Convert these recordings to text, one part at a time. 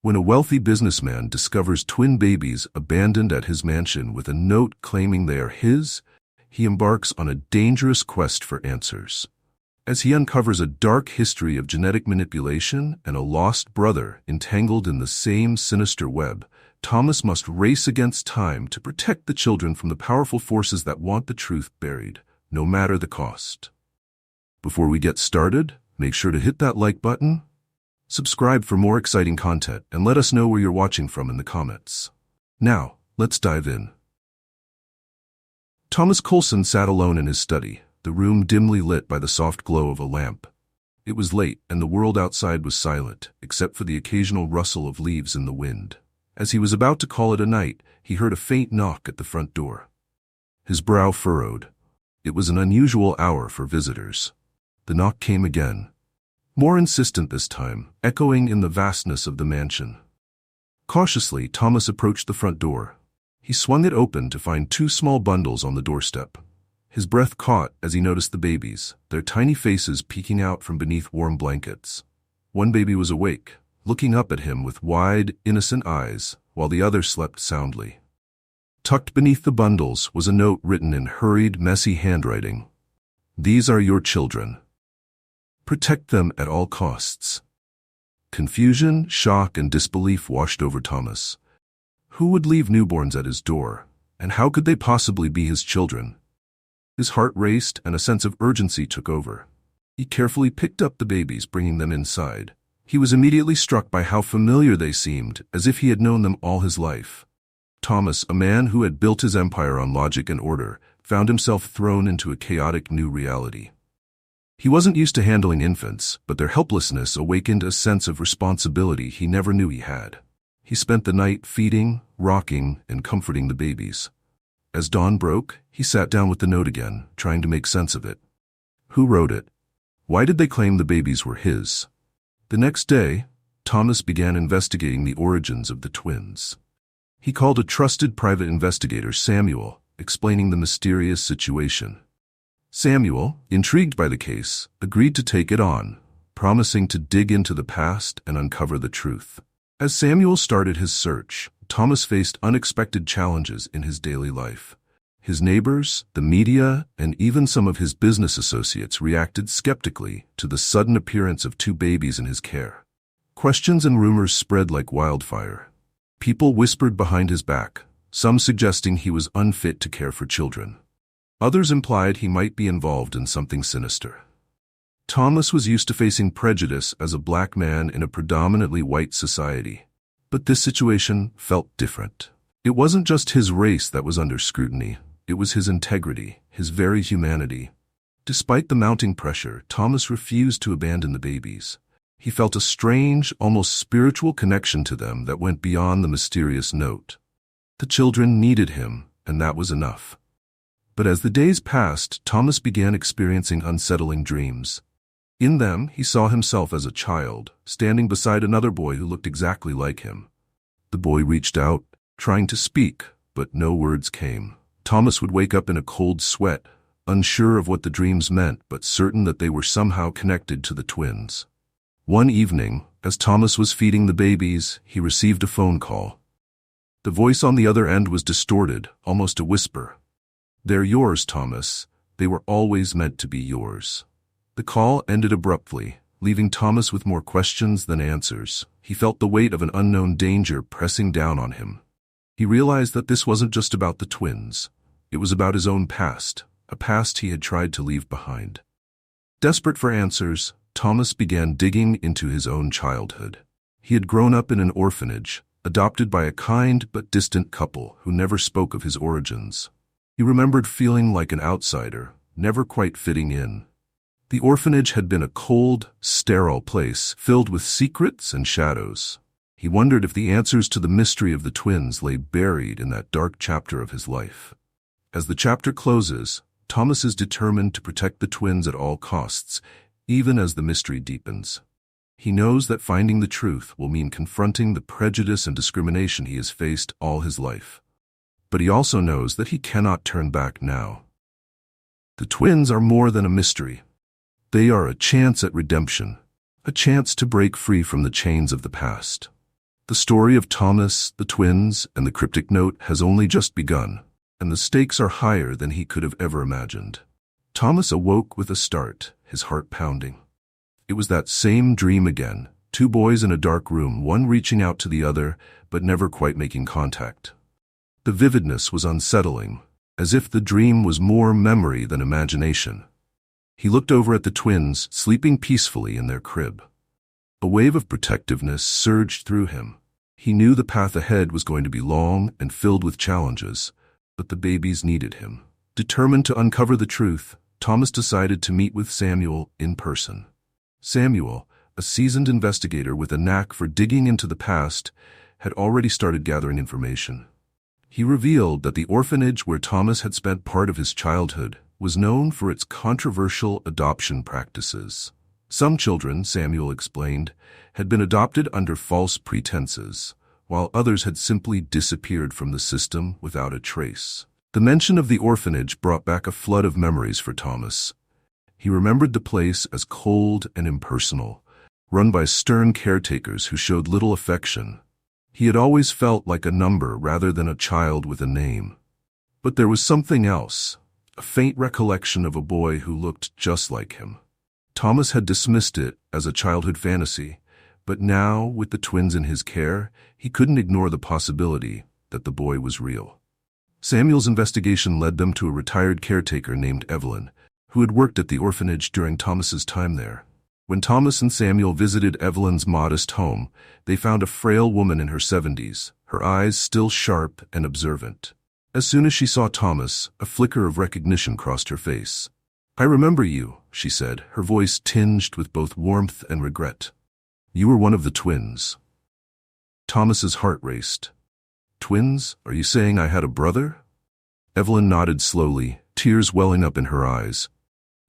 When a wealthy businessman discovers twin babies abandoned at his mansion with a note claiming they are his, he embarks on a dangerous quest for answers. As he uncovers a dark history of genetic manipulation and a lost brother entangled in the same sinister web, Thomas must race against time to protect the children from the powerful forces that want the truth buried, no matter the cost. Before we get started, make sure to hit that like button, subscribe for more exciting content, and let us know where you're watching from in the comments. Now, let's dive in. Thomas Colson sat alone in his study, the room dimly lit by the soft glow of a lamp. It was late, and the world outside was silent, except for the occasional rustle of leaves in the wind. As he was about to call it a night, he heard a faint knock at the front door. His brow furrowed. It was an unusual hour for visitors. The knock came again, more insistent this time, echoing in the vastness of the mansion. Cautiously, Thomas approached the front door. He swung it open to find two small bundles on the doorstep. His breath caught as he noticed the babies, their tiny faces peeking out from beneath warm blankets. One baby was awake, looking up at him with wide, innocent eyes, while the other slept soundly. Tucked beneath the bundles was a note written in hurried, messy handwriting. "These are your children. Protect them at all costs." Confusion, shock, and disbelief washed over Thomas. Who would leave newborns at his door, and how could they possibly be his children? His heart raced and a sense of urgency took over. He carefully picked up the babies, bringing them inside. He was immediately struck by how familiar they seemed, as if he had known them all his life. Thomas, a man who had built his empire on logic and order, found himself thrown into a chaotic new reality. He wasn't used to handling infants, but their helplessness awakened a sense of responsibility he never knew he had. He spent the night feeding, rocking, and comforting the babies. As dawn broke, he sat down with the note again, trying to make sense of it. Who wrote it? Why did they claim the babies were his? The next day, Thomas began investigating the origins of the twins. He called a trusted private investigator, Samuel, explaining the mysterious situation. Samuel, intrigued by the case, agreed to take it on, promising to dig into the past and uncover the truth. As Samuel started his search, Thomas faced unexpected challenges in his daily life. His neighbors, the media, and even some of his business associates reacted skeptically to the sudden appearance of two babies in his care. Questions and rumors spread like wildfire. People whispered behind his back, some suggesting he was unfit to care for children. Others implied he might be involved in something sinister. Thomas was used to facing prejudice as a black man in a predominantly white society. But this situation felt different. It wasn't just his race that was under scrutiny, it was his integrity, his very humanity. Despite the mounting pressure, Thomas refused to abandon the babies. He felt a strange, almost spiritual connection to them that went beyond the mysterious note. The children needed him, and that was enough. But as the days passed, Thomas began experiencing unsettling dreams. In them, he saw himself as a child, standing beside another boy who looked exactly like him. The boy reached out, trying to speak, but no words came. Thomas would wake up in a cold sweat, unsure of what the dreams meant, but certain that they were somehow connected to the twins. One evening, as Thomas was feeding the babies, he received a phone call. The voice on the other end was distorted, almost a whisper. "They're yours, Thomas. They were always meant to be yours." The call ended abruptly, leaving Thomas with more questions than answers. He felt the weight of an unknown danger pressing down on him. He realized that this wasn't just about the twins. It was about his own past, a past he had tried to leave behind. Desperate for answers, Thomas began digging into his own childhood. He had grown up in an orphanage, adopted by a kind but distant couple who never spoke of his origins. He remembered feeling like an outsider, never quite fitting in. The orphanage had been a cold, sterile place filled with secrets and shadows. He wondered if the answers to the mystery of the twins lay buried in that dark chapter of his life. As the chapter closes, Thomas is determined to protect the twins at all costs, even as the mystery deepens. He knows that finding the truth will mean confronting the prejudice and discrimination he has faced all his life. But he also knows that he cannot turn back now. The twins are more than a mystery. They are a chance at redemption, a chance to break free from the chains of the past. The story of Thomas, the twins, and the cryptic note has only just begun, and the stakes are higher than he could have ever imagined. Thomas awoke with a start, his heart pounding. It was that same dream again, two boys in a dark room, one reaching out to the other, but never quite making contact. The vividness was unsettling, as if the dream was more memory than imagination. He looked over at the twins, sleeping peacefully in their crib. A wave of protectiveness surged through him. He knew the path ahead was going to be long and filled with challenges, but the babies needed him. Determined to uncover the truth, Thomas decided to meet with Samuel in person. Samuel, a seasoned investigator with a knack for digging into the past, had already started gathering information. He revealed that the orphanage where Thomas had spent part of his childhood was known for its controversial adoption practices. Some children, Samuel explained, had been adopted under false pretenses, while others had simply disappeared from the system without a trace. The mention of the orphanage brought back a flood of memories for Thomas. He remembered the place as cold and impersonal, run by stern caretakers who showed little affection. He had always felt like a number rather than a child with a name. But there was something else, a faint recollection of a boy who looked just like him. Thomas had dismissed it as a childhood fantasy, but now, with the twins in his care, he couldn't ignore the possibility that the boy was real. Samuel's investigation led them to a retired caretaker named Evelyn, who had worked at the orphanage during Thomas's time there. When Thomas and Samuel visited Evelyn's modest home, they found a frail woman in her 70s, her eyes still sharp and observant. As soon as she saw Thomas, a flicker of recognition crossed her face. "I remember you," she said, her voice tinged with both warmth and regret. "You were one of the twins." Thomas's heart raced. "Twins? Are you saying I had a brother?" Evelyn nodded slowly, tears welling up in her eyes.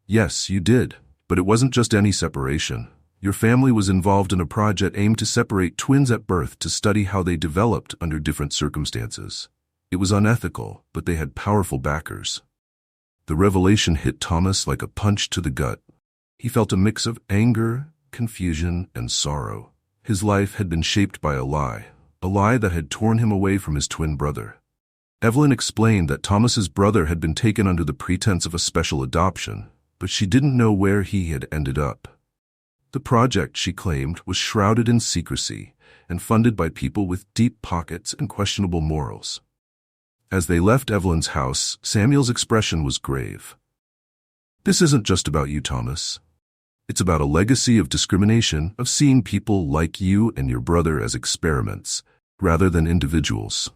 "Yes, you did. But it wasn't just any separation. Your family was involved in a project aimed to separate twins at birth to study how they developed under different circumstances. It was unethical, but they had powerful backers." The revelation hit Thomas like a punch to the gut. He felt a mix of anger, confusion, and sorrow. His life had been shaped by a lie that had torn him away from his twin brother. Evelyn explained that Thomas's brother had been taken under the pretense of a special adoption, but she didn't know where he had ended up. The project, she claimed, was shrouded in secrecy and funded by people with deep pockets and questionable morals. As they left Evelyn's house, Samuel's expression was grave. "This isn't just about you, Thomas. It's about a legacy of discrimination, of seeing people like you and your brother as experiments, rather than individuals."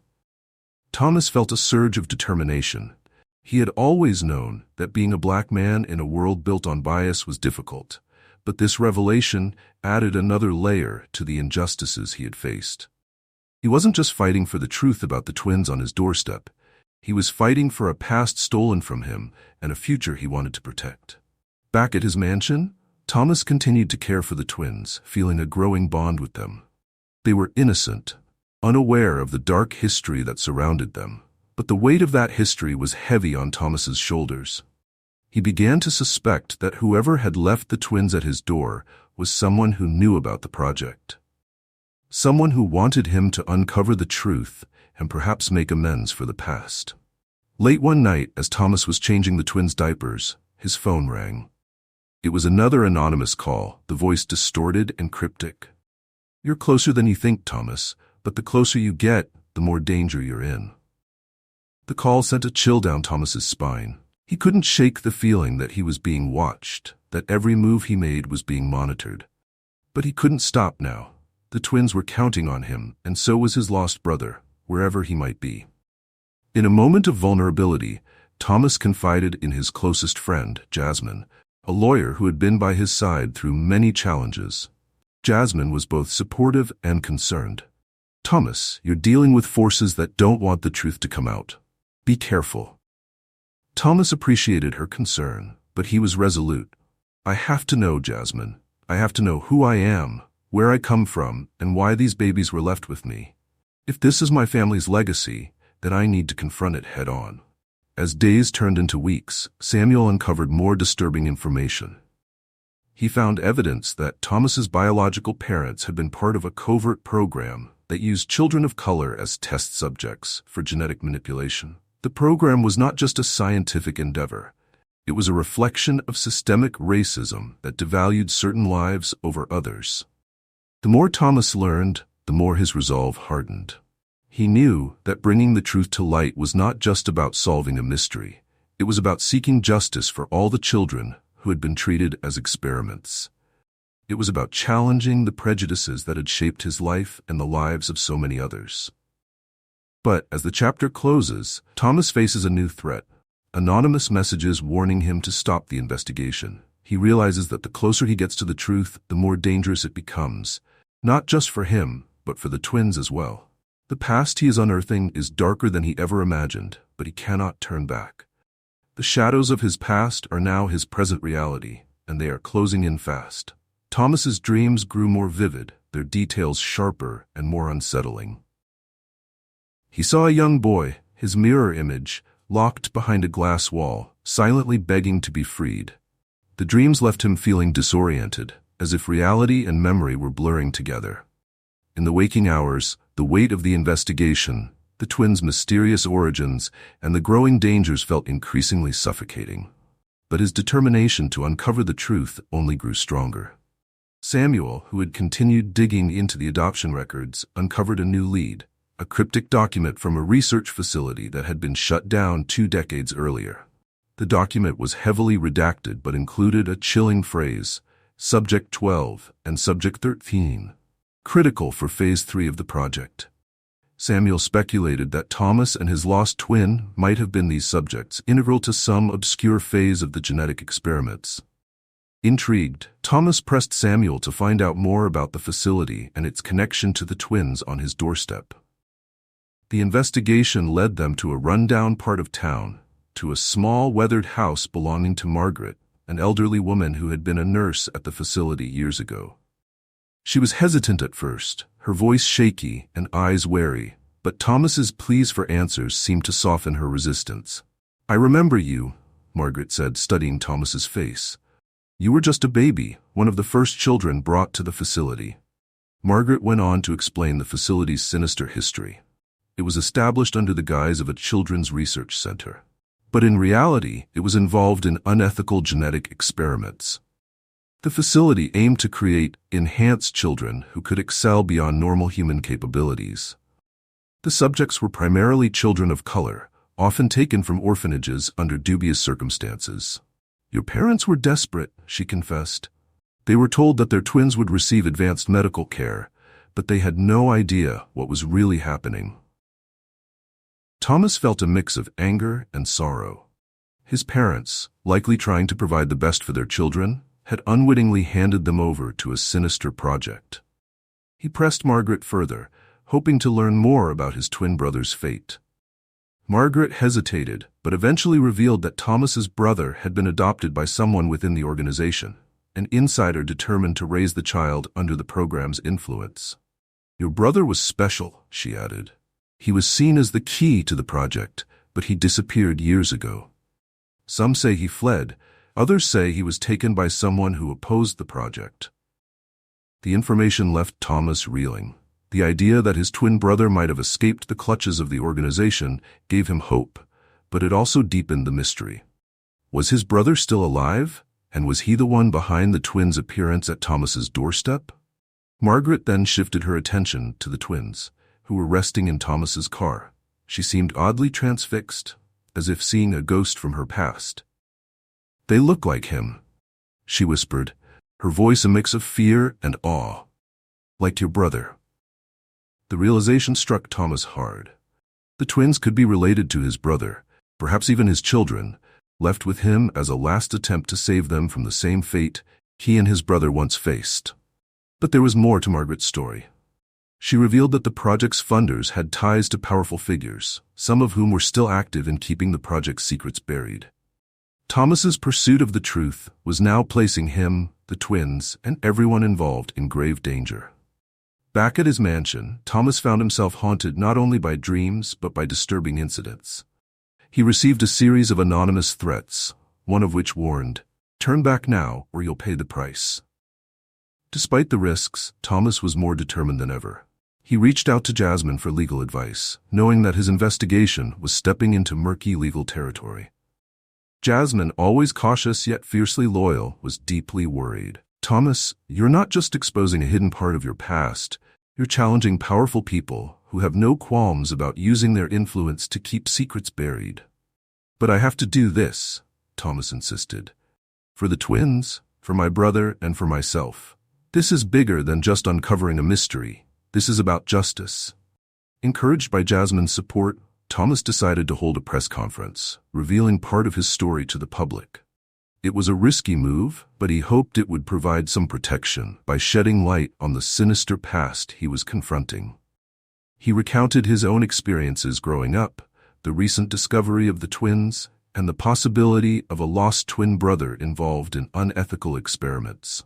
Thomas felt a surge of determination. He had always known that being a black man in a world built on bias was difficult, but this revelation added another layer to the injustices he had faced. He wasn't just fighting for the truth about the twins on his doorstep. He was fighting for a past stolen from him and a future he wanted to protect. Back at his mansion, Thomas continued to care for the twins, feeling a growing bond with them. They were innocent, unaware of the dark history that surrounded them. But the weight of that history was heavy on Thomas's shoulders. He began to suspect that whoever had left the twins at his door was someone who knew about the project. Someone who wanted him to uncover the truth and perhaps make amends for the past. Late one night, as Thomas was changing the twins' diapers, his phone rang. It was another anonymous call, the voice distorted and cryptic. "You're closer than you think, Thomas, but the closer you get, the more danger you're in." The call sent a chill down Thomas's spine. He couldn't shake the feeling that he was being watched, that every move he made was being monitored. But he couldn't stop now. The twins were counting on him, and so was his lost brother, wherever he might be. In a moment of vulnerability, Thomas confided in his closest friend, Jasmine, a lawyer who had been by his side through many challenges. Jasmine was both supportive and concerned. "Thomas, you're dealing with forces that don't want the truth to come out. Be careful." Thomas appreciated her concern, but he was resolute. "I have to know, Jasmine. I have to know who I am, where I come from, and why these babies were left with me. If this is my family's legacy, then I need to confront it head on." As days turned into weeks, Samuel uncovered more disturbing information. He found evidence that Thomas's biological parents had been part of a covert program that used children of color as test subjects for genetic manipulation. The program was not just a scientific endeavor. It was a reflection of systemic racism that devalued certain lives over others. The more Thomas learned, the more his resolve hardened. He knew that bringing the truth to light was not just about solving a mystery. It was about seeking justice for all the children who had been treated as experiments. It was about challenging the prejudices that had shaped his life and the lives of so many others. But as the chapter closes, Thomas faces a new threat. Anonymous messages warning him to stop the investigation. He realizes that the closer he gets to the truth, the more dangerous it becomes, not just for him, but for the twins as well. The past he is unearthing is darker than he ever imagined, but he cannot turn back. The shadows of his past are now his present reality, and they are closing in fast. Thomas's dreams grew more vivid, their details sharper and more unsettling. He saw a young boy, his mirror image, locked behind a glass wall, silently begging to be freed. The dreams left him feeling disoriented, as if reality and memory were blurring together. In the waking hours, the weight of the investigation, the twins' mysterious origins, and the growing dangers felt increasingly suffocating. But his determination to uncover the truth only grew stronger. Samuel, who had continued digging into the adoption records, uncovered a new lead, a cryptic document from a research facility that had been shut down 2 decades earlier. The document was heavily redacted but included a chilling phrase, Subject 12 and Subject 13, critical for Phase 3 of the project. Samuel speculated that Thomas and his lost twin might have been these subjects, integral to some obscure phase of the genetic experiments. Intrigued, Thomas pressed Samuel to find out more about the facility and its connection to the twins on his doorstep. The investigation led them to a rundown part of town, to a small, weathered house belonging to Margaret, an elderly woman who had been a nurse at the facility years ago. She was hesitant at first, her voice shaky and eyes wary, but Thomas's pleas for answers seemed to soften her resistance. "I remember you," Margaret said, studying Thomas's face. "You were just a baby, one of the first children brought to the facility." Margaret went on to explain the facility's sinister history. It was established under the guise of a children's research center. But in reality, it was involved in unethical genetic experiments. The facility aimed to create enhanced children who could excel beyond normal human capabilities. The subjects were primarily children of color, often taken from orphanages under dubious circumstances. "Your parents were desperate," she confessed. "They were told that their twins would receive advanced medical care, but they had no idea what was really happening." Thomas felt a mix of anger and sorrow. His parents, likely trying to provide the best for their children, had unwittingly handed them over to a sinister project. He pressed Margaret further, hoping to learn more about his twin brother's fate. Margaret hesitated, but eventually revealed that Thomas's brother had been adopted by someone within the organization, an insider determined to raise the child under the program's influence. "Your brother was special," she added. "He was seen as the key to the project, but he disappeared years ago. Some say he fled, others say he was taken by someone who opposed the project." The information left Thomas reeling. The idea that his twin brother might have escaped the clutches of the organization gave him hope, but it also deepened the mystery. Was his brother still alive, and was he the one behind the twins' appearance at Thomas's doorstep? Margaret then shifted her attention to the twins, who were resting in Thomas's car. She seemed oddly transfixed, as if seeing a ghost from her past. "They look like him," she whispered, her voice a mix of fear and awe. "Like your brother." The realization struck Thomas hard. The twins could be related to his brother, perhaps even his children, left with him as a last attempt to save them from the same fate he and his brother once faced. But there was more to Margaret's story. She revealed that the project's funders had ties to powerful figures, some of whom were still active in keeping the project's secrets buried. Thomas's pursuit of the truth was now placing him, the twins, and everyone involved in grave danger. Back at his mansion, Thomas found himself haunted not only by dreams but by disturbing incidents. He received a series of anonymous threats, one of which warned, "Turn back now or you'll pay the price." Despite the risks, Thomas was more determined than ever. He reached out to Jasmine for legal advice, knowing that his investigation was stepping into murky legal territory. Jasmine, always cautious yet fiercely loyal, was deeply worried. "Thomas, you're not just exposing a hidden part of your past, you're challenging powerful people who have no qualms about using their influence to keep secrets buried." "But I have to do this," Thomas insisted. "For the twins, for my brother, and for myself. This is bigger than just uncovering a mystery. This is about justice." Encouraged by Jasmine's support, Thomas decided to hold a press conference, revealing part of his story to the public. It was a risky move, but he hoped it would provide some protection by shedding light on the sinister past he was confronting. He recounted his own experiences growing up, the recent discovery of the twins, and the possibility of a lost twin brother involved in unethical experiments.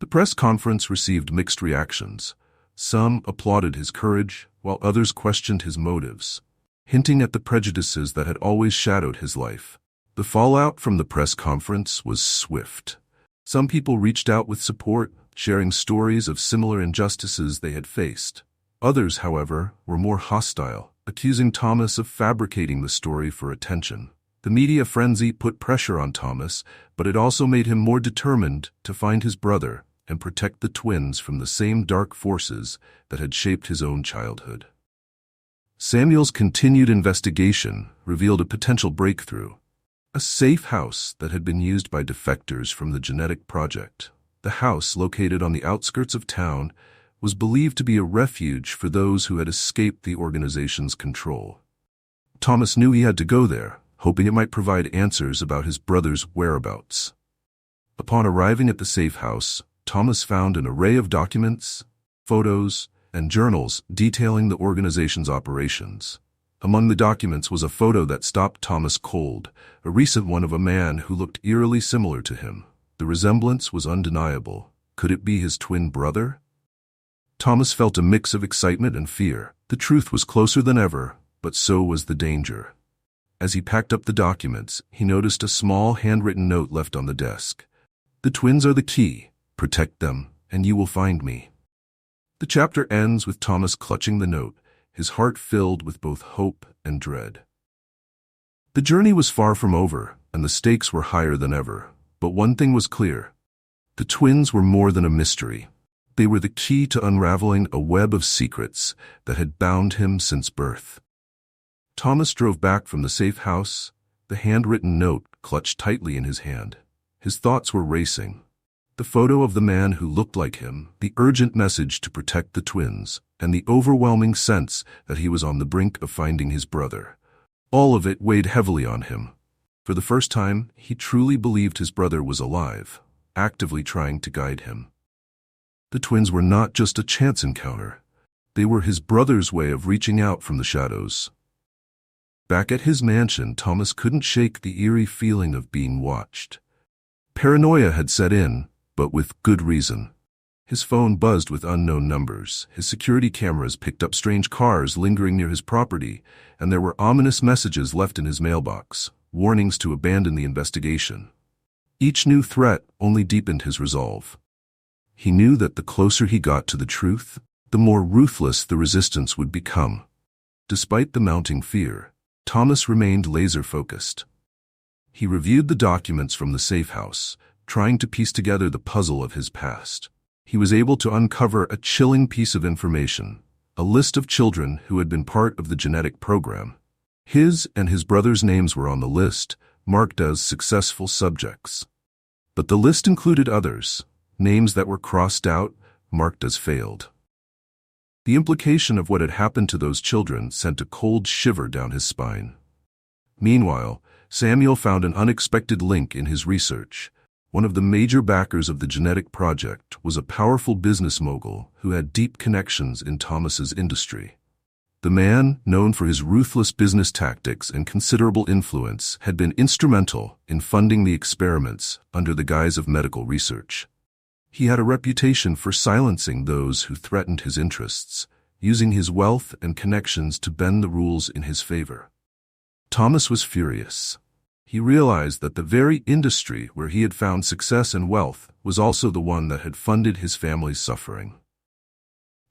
The press conference received mixed reactions. Some applauded his courage, while others questioned his motives, hinting at the prejudices that had always shadowed his life. The fallout from the press conference was swift. Some people reached out with support, sharing stories of similar injustices they had faced. Others, however, were more hostile, accusing Thomas of fabricating the story for attention. The media frenzy put pressure on Thomas, but it also made him more determined to find his brother and protect the twins from the same dark forces that had shaped his own childhood. Samuel's continued investigation revealed a potential breakthrough. A safe house that had been used by defectors from the genetic project. The house, located on the outskirts of town, was believed to be a refuge for those who had escaped the organization's control. Thomas knew he had to go there, hoping it might provide answers about his brother's whereabouts. Upon arriving at the safe house, Thomas found an array of documents, photos, and journals detailing the organization's operations. Among the documents was a photo that stopped Thomas cold, a recent one of a man who looked eerily similar to him. The resemblance was undeniable. Could it be his twin brother? Thomas felt a mix of excitement and fear. The truth was closer than ever, but so was the danger. As he packed up the documents, he noticed a small handwritten note left on the desk. "The twins are the key. Protect them, and you will find me." The chapter ends with Thomas clutching the note, his heart filled with both hope and dread. The journey was far from over, and the stakes were higher than ever. But one thing was clear. The twins were more than a mystery. They were the key to unraveling a web of secrets that had bound him since birth. Thomas drove back from the safe house, the handwritten note clutched tightly in his hand. His thoughts were racing. The photo of the man who looked like him, the urgent message to protect the twins, and the overwhelming sense that he was on the brink of finding his brother. All of it weighed heavily on him. For the first time, he truly believed his brother was alive, actively trying to guide him. The twins were not just a chance encounter. They were his brother's way of reaching out from the shadows. Back at his mansion, Thomas couldn't shake the eerie feeling of being watched. Paranoia had set in, but with good reason. His phone buzzed with unknown numbers, his security cameras picked up strange cars lingering near his property, and there were ominous messages left in his mailbox, warnings to abandon the investigation. Each new threat only deepened his resolve. He knew that the closer he got to the truth, the more ruthless the resistance would become. Despite the mounting fear, Thomas remained laser-focused. He reviewed the documents from the safe house, trying to piece together the puzzle of his past. He was able to uncover a chilling piece of information, a list of children who had been part of the genetic program. His and his brother's names were on the list, marked as successful subjects. But the list included others, names that were crossed out, marked as failed. The implication of what had happened to those children sent a cold shiver down his spine. Meanwhile, Samuel found an unexpected link in his research. One of the major backers of the genetic project was a powerful business mogul who had deep connections in Thomas's industry. The man, known for his ruthless business tactics and considerable influence, had been instrumental in funding the experiments under the guise of medical research. He had a reputation for silencing those who threatened his interests, using his wealth and connections to bend the rules in his favor. Thomas was furious. He realized that the very industry where he had found success and wealth was also the one that had funded his family's suffering.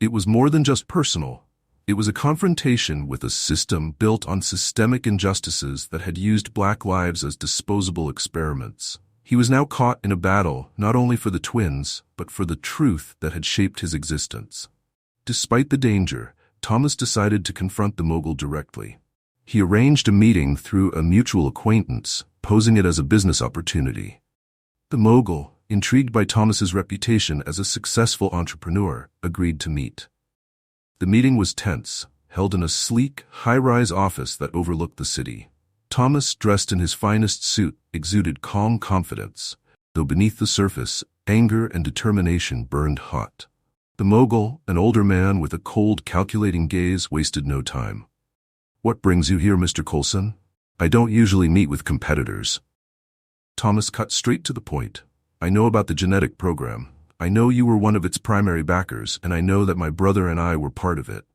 It was more than just personal. It was a confrontation with a system built on systemic injustices that had used Black lives as disposable experiments. He was now caught in a battle not only for the twins, but for the truth that had shaped his existence. Despite the danger, Thomas decided to confront the mogul directly. He arranged a meeting through a mutual acquaintance, posing it as a business opportunity. The mogul, intrigued by Thomas's reputation as a successful entrepreneur, agreed to meet. The meeting was tense, held in a sleek, high-rise office that overlooked the city. Thomas, dressed in his finest suit, exuded calm confidence, though beneath the surface, anger and determination burned hot. The mogul, an older man with a cold, calculating gaze, wasted no time. "What brings you here, Mr. Colson? I don't usually meet with competitors." Thomas cut straight to the point. "I know about the genetic program. I know you were one of its primary backers, and I know that my brother and I were part of it."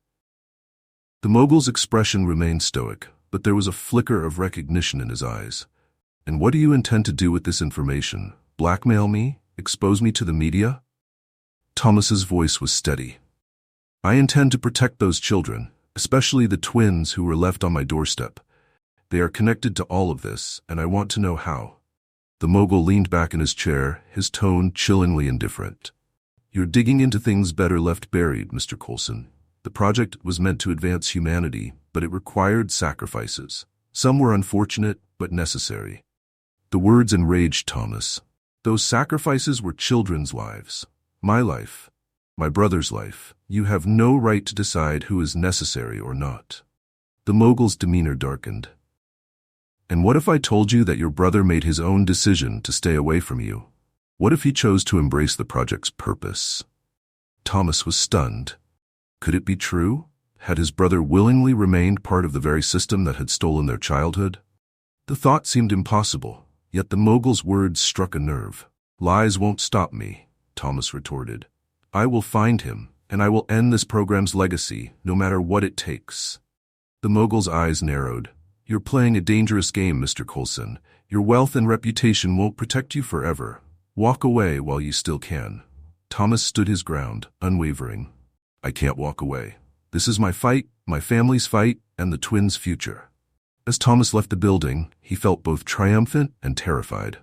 The mogul's expression remained stoic, but there was a flicker of recognition in his eyes. "And what do you intend to do with this information? Blackmail me? Expose me to the media?" Thomas's voice was steady. "I intend to protect those children, especially the twins who were left on my doorstep. They are connected to all of this, and I want to know how." The mogul leaned back in his chair, his tone chillingly indifferent. "You're digging into things better left buried, Mr. Colson. The project was meant to advance humanity, but it required sacrifices. Some were unfortunate, but necessary." The words enraged Thomas. "Those sacrifices were children's lives. My life. My brother's life. You have no right to decide who is necessary or not." The mogul's demeanor darkened. "And what if I told you that your brother made his own decision to stay away from you? What if he chose to embrace the project's purpose?" Thomas was stunned. Could it be true? Had his brother willingly remained part of the very system that had stolen their childhood? The thought seemed impossible, yet the mogul's words struck a nerve. "Lies won't stop me," Thomas retorted. "I will find him, and I will end this program's legacy, no matter what it takes." The mogul's eyes narrowed. "You're playing a dangerous game, Mr. Colson. Your wealth and reputation won't protect you forever. Walk away while you still can." Thomas stood his ground, unwavering. "I can't walk away. This is my fight, my family's fight, and the twins' future." As Thomas left the building, he felt both triumphant and terrified.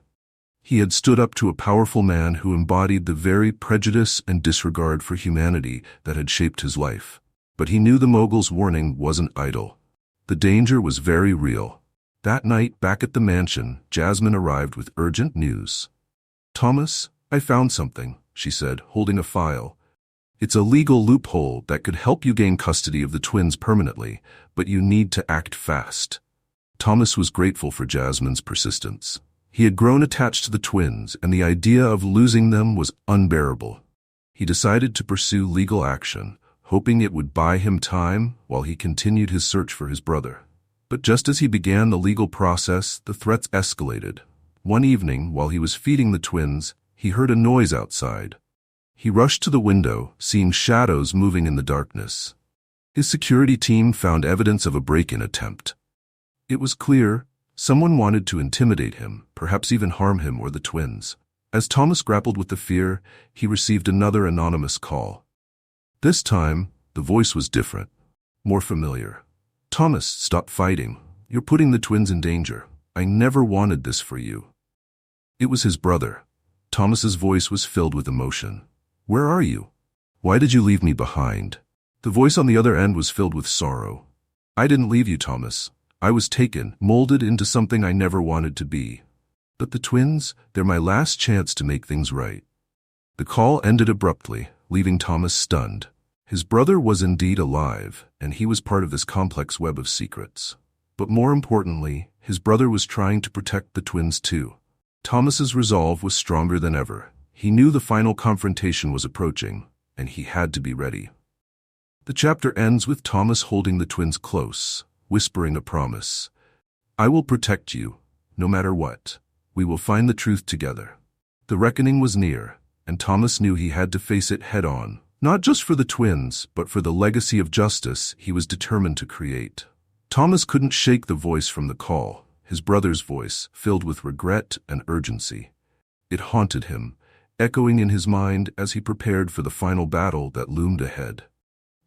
He had stood up to a powerful man who embodied the very prejudice and disregard for humanity that had shaped his life. But he knew the mogul's warning wasn't idle. The danger was very real. That night, back at the mansion, Jasmine arrived with urgent news. "Thomas, I found something," she said, holding a file. "It's a legal loophole that could help you gain custody of the twins permanently, but you need to act fast." Thomas was grateful for Jasmine's persistence. He had grown attached to the twins, and the idea of losing them was unbearable. He decided to pursue legal action, hoping it would buy him time while he continued his search for his brother. But just as he began the legal process, the threats escalated. One evening, while he was feeding the twins, he heard a noise outside. He rushed to the window, seeing shadows moving in the darkness. His security team found evidence of a break-in attempt. It was clear someone wanted to intimidate him, perhaps even harm him or the twins. As Thomas grappled with the fear, he received another anonymous call. This time, the voice was different, more familiar. "Thomas, stop fighting. You're putting the twins in danger. I never wanted this for you." It was his brother. Thomas's voice was filled with emotion. "Where are you? Why did you leave me behind?" The voice on the other end was filled with sorrow. "I didn't leave you, Thomas. I was taken, molded into something I never wanted to be. But the twins, they're my last chance to make things right." The call ended abruptly, leaving Thomas stunned. His brother was indeed alive, and he was part of this complex web of secrets. But more importantly, his brother was trying to protect the twins too. Thomas's resolve was stronger than ever. He knew the final confrontation was approaching, and he had to be ready. The chapter ends with Thomas holding the twins close, whispering a promise. "I will protect you, no matter what. We will find the truth together." The reckoning was near, and Thomas knew he had to face it head-on, not just for the twins, but for the legacy of justice he was determined to create. Thomas couldn't shake the voice from the call, his brother's voice, filled with regret and urgency. It haunted him, echoing in his mind as he prepared for the final battle that loomed ahead.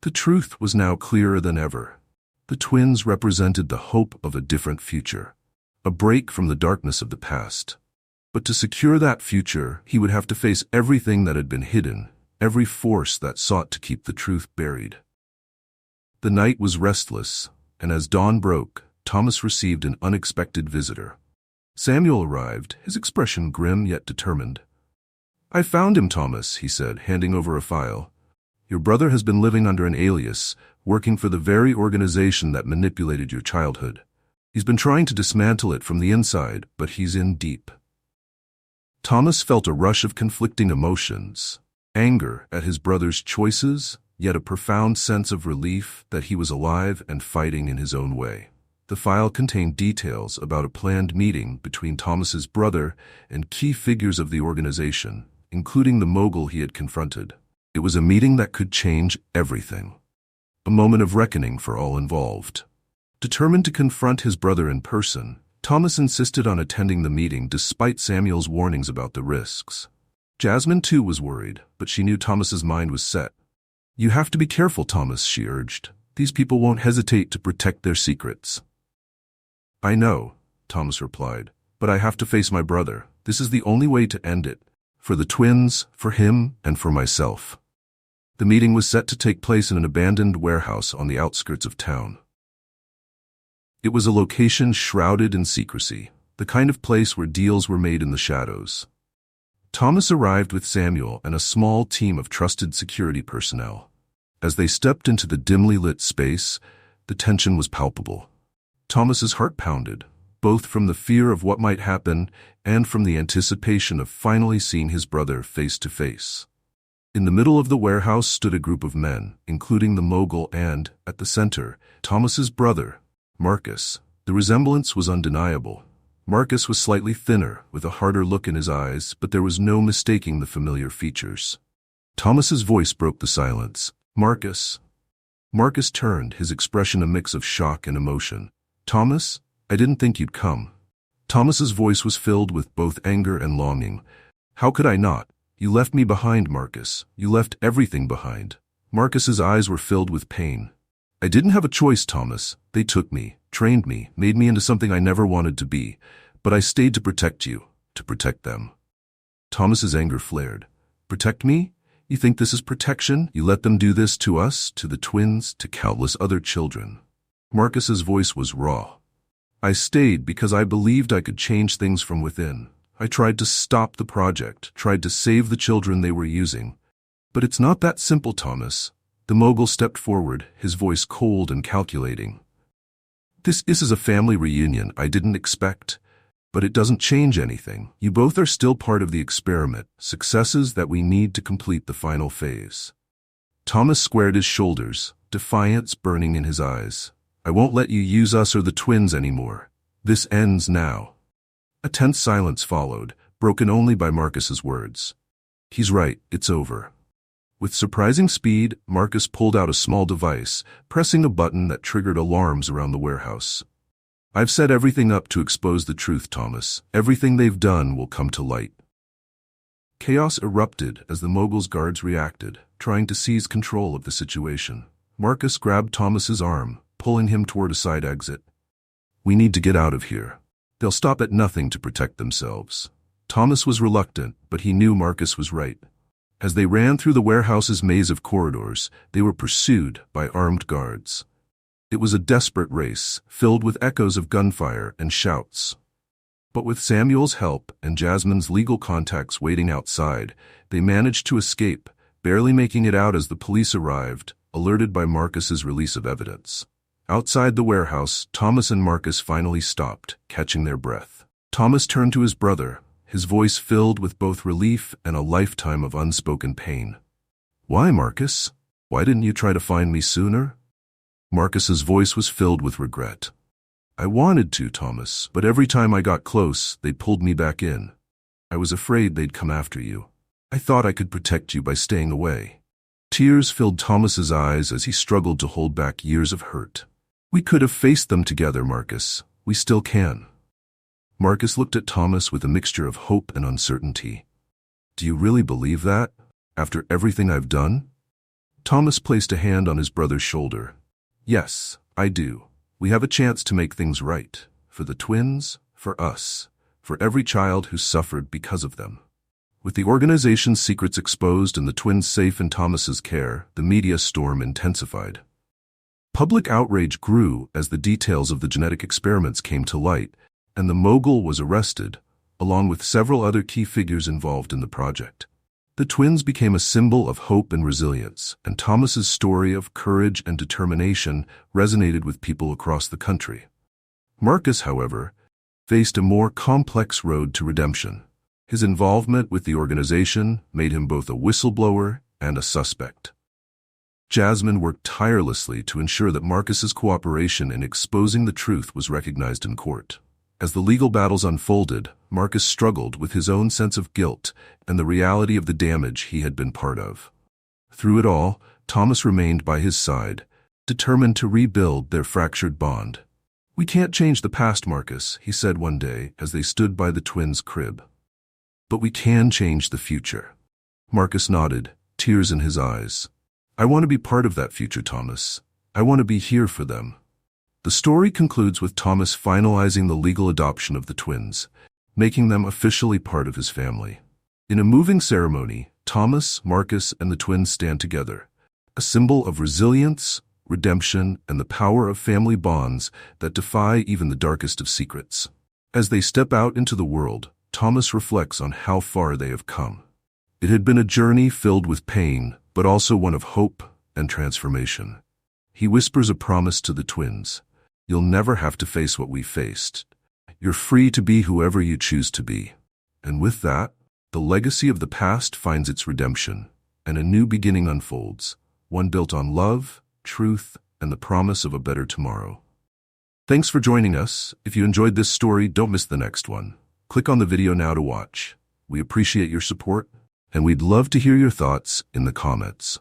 The truth was now clearer than ever. The twins represented the hope of a different future, a break from the darkness of the past. But to secure that future, he would have to face everything that had been hidden, every force that sought to keep the truth buried. The night was restless, and as dawn broke, Thomas received an unexpected visitor. Samuel arrived, his expression grim yet determined. "I found him, Thomas," he said, handing over a file. "Your brother has been living under an alias, working for the very organization that manipulated your childhood. He's been trying to dismantle it from the inside, but he's in deep." Thomas felt a rush of conflicting emotions, anger at his brother's choices, yet a profound sense of relief that he was alive and fighting in his own way. The file contained details about a planned meeting between Thomas's brother and key figures of the organization, including the mogul he had confronted. It was a meeting that could change everything. A moment of reckoning for all involved. Determined to confront his brother in person, Thomas insisted on attending the meeting despite Samuel's warnings about the risks. Jasmine too was worried, but she knew Thomas's mind was set. "You have to be careful, Thomas," she urged. "These people won't hesitate to protect their secrets." "I know," Thomas replied, "but I have to face my brother. This is the only way to end it. For the twins, for him, and for myself." The meeting was set to take place in an abandoned warehouse on the outskirts of town. It was a location shrouded in secrecy, the kind of place where deals were made in the shadows. Thomas arrived with Samuel and a small team of trusted security personnel. As they stepped into the dimly lit space, the tension was palpable. Thomas's heart pounded, both from the fear of what might happen and from the anticipation of finally seeing his brother face to face. In the middle of the warehouse stood a group of men, including the mogul and, at the center, Thomas's brother, Marcus. The resemblance was undeniable. Marcus was slightly thinner, with a harder look in his eyes, but there was no mistaking the familiar features. Thomas's voice broke the silence. "Marcus." Marcus turned, his expression a mix of shock and emotion. "Thomas, I didn't think you'd come." Thomas's voice was filled with both anger and longing. "How could I not? You left me behind, Marcus. You left everything behind." Marcus's eyes were filled with pain. "I didn't have a choice, Thomas. They took me, trained me, made me into something I never wanted to be. But I stayed to protect you, to protect them." Thomas's anger flared. "Protect me? You think this is protection? You let them do this to us, to the twins, to countless other children." Marcus's voice was raw. "I stayed because I believed I could change things from within. I tried to stop the project, tried to save the children they were using. But it's not that simple, Thomas." The mogul stepped forward, his voice cold and calculating. This is a family reunion I didn't expect. But it doesn't change anything. You both are still part of the experiment, successes that we need to complete the final phase." Thomas squared his shoulders, defiance burning in his eyes. "I won't let you use us or the twins anymore. This ends now." A tense silence followed, broken only by Marcus's words. "He's right, it's over." With surprising speed, Marcus pulled out a small device, pressing a button that triggered alarms around the warehouse. "I've set everything up to expose the truth, Thomas. Everything they've done will come to light." Chaos erupted as the mogul's guards reacted, trying to seize control of the situation. Marcus grabbed Thomas's arm, pulling him toward a side exit. "We need to get out of here. They'll stop at nothing to protect themselves." Thomas was reluctant, but he knew Marcus was right. As they ran through the warehouse's maze of corridors, they were pursued by armed guards. It was a desperate race, filled with echoes of gunfire and shouts. But with Samuel's help and Jasmine's legal contacts waiting outside, they managed to escape, barely making it out as the police arrived, alerted by Marcus's release of evidence. Outside the warehouse, Thomas and Marcus finally stopped, catching their breath. Thomas turned to his brother, his voice filled with both relief and a lifetime of unspoken pain. "Why, Marcus? Why didn't you try to find me sooner?" Marcus's voice was filled with regret. "I wanted to, Thomas, but every time I got close, they pulled me back in. I was afraid they'd come after you. I thought I could protect you by staying away." Tears filled Thomas's eyes as he struggled to hold back years of hurt. "We could have faced them together, Marcus. We still can." Marcus looked at Thomas with a mixture of hope and uncertainty. "Do you really believe that, after everything I've done?" Thomas placed a hand on his brother's shoulder. Yes, I do. We have a chance to make things right. For the twins, for us, for every child who suffered because of them. With the organization's secrets exposed and the twins safe in Thomas's care, the media storm intensified. Public outrage grew as the details of the genetic experiments came to light, and the mogul was arrested, along with several other key figures involved in the project. The twins became a symbol of hope and resilience, and Thomas's story of courage and determination resonated with people across the country. Marcus, however, faced a more complex road to redemption. His involvement with the organization made him both a whistleblower and a suspect. Jasmine worked tirelessly to ensure that Marcus's cooperation in exposing the truth was recognized in court. As the legal battles unfolded, Marcus struggled with his own sense of guilt and the reality of the damage he had been part of. Through it all, Thomas remained by his side, determined to rebuild their fractured bond. "We can't change the past, Marcus," he said one day as they stood by the twins' crib. "But we can change the future." Marcus nodded, tears in his eyes. "I want to be part of that future, Thomas. I want to be here for them." The story concludes with Thomas finalizing the legal adoption of the twins, making them officially part of his family. In a moving ceremony, Thomas, Marcus, and the twins stand together, a symbol of resilience, redemption, and the power of family bonds that defy even the darkest of secrets. As they step out into the world, Thomas reflects on how far they have come. It had been a journey filled with pain, but also one of hope and transformation. He whispers a promise to the twins. "You'll never have to face what we faced. You're free to be whoever you choose to be." And with that, the legacy of the past finds its redemption, and a new beginning unfolds, one built on love, truth, and the promise of a better tomorrow. Thanks for joining us. If you enjoyed this story, don't miss the next one. Click on the video now to watch. We appreciate your support, and we'd love to hear your thoughts in the comments.